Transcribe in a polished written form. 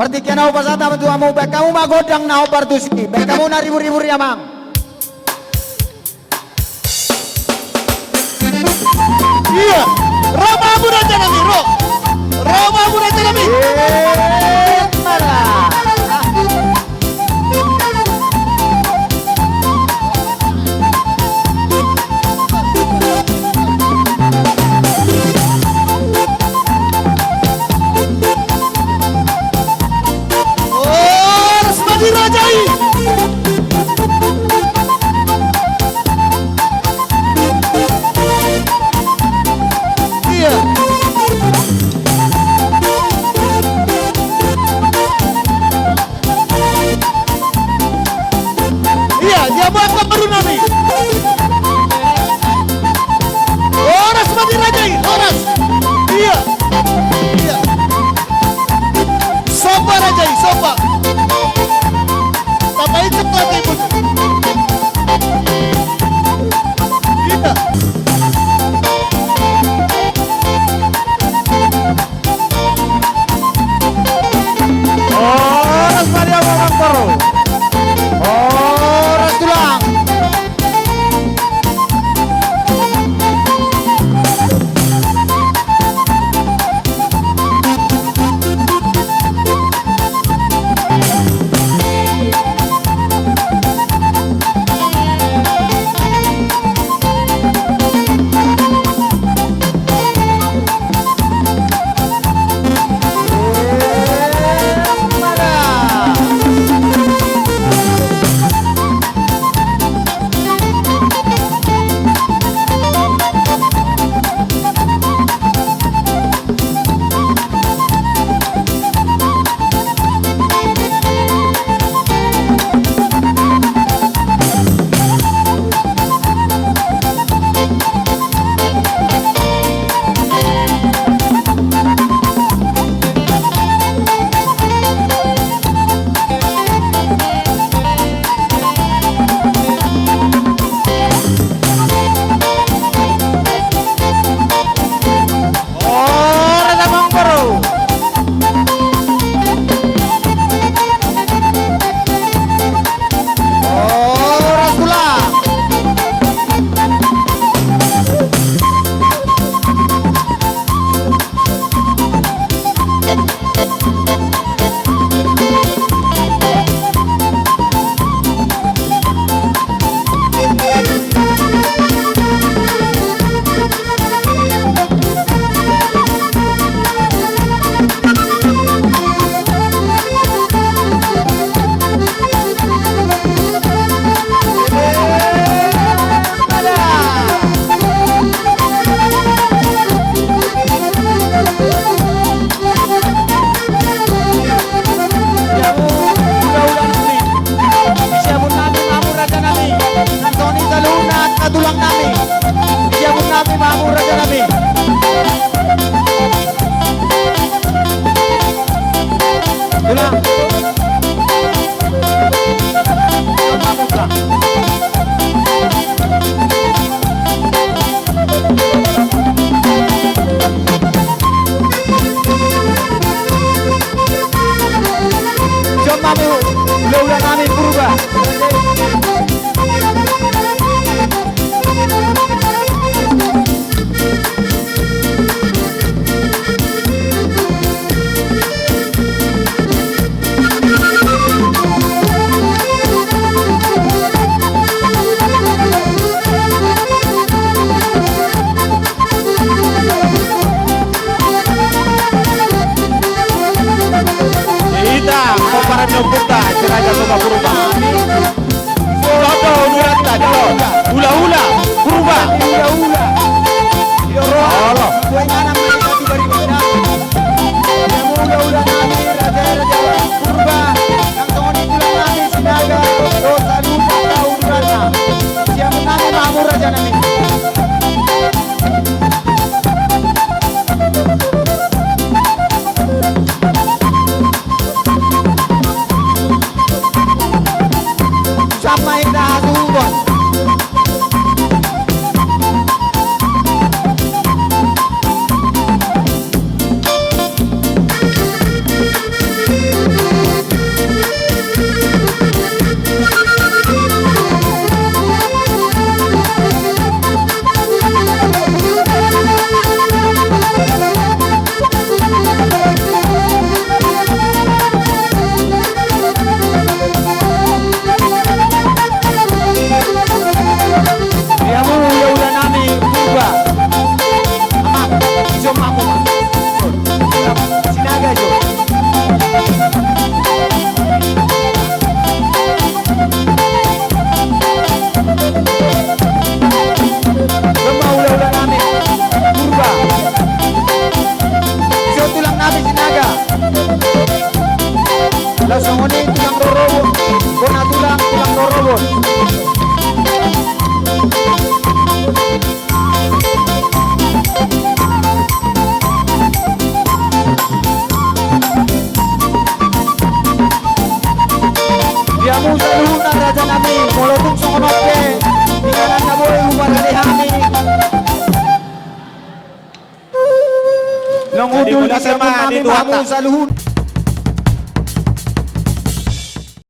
Pertikian au pasata bantu amu baik kamu magodang nau partuski. Baik kamu na ribu-ribu ya mang. Iya, Roma Raja Nami, Roma Raja Nami. Marah. Oh, resmi dirajai. Iya. Iya, dia buat baru Nami. Horas mati rajai, horas. Iya. Iya. Sopa rajai, sopa. Tapai cepat ibu. Iya. Horas Maria Mamang Baru. Horas tulang. Horas Mamang Baru. Horas tulang. Tulang nami, siapun nami mamur raja nami. Tulang. Mamuka. Jom mamu, ulah nami berubah. Ita, komparan nyomputa, ceraja coba berubah. Jodoh, nurata, jodoh. Ula-ula, berubah. Ula-ula. Ya Allah. Bagaimana mereka tiba di mana? Yang ula-ula nami, raja-raja berubah. Yang tongoni tulang nami, sinaga, dosa lupa, kau nurata. Siapa nami, mamur raja nami. bos. Dia mo sa luhut ang raja nami, molotong sa konope, tinggalan na boy, umaralihami. Nang Jadi udol mula di sa sama, kami di Duhata. mamu sa luhut.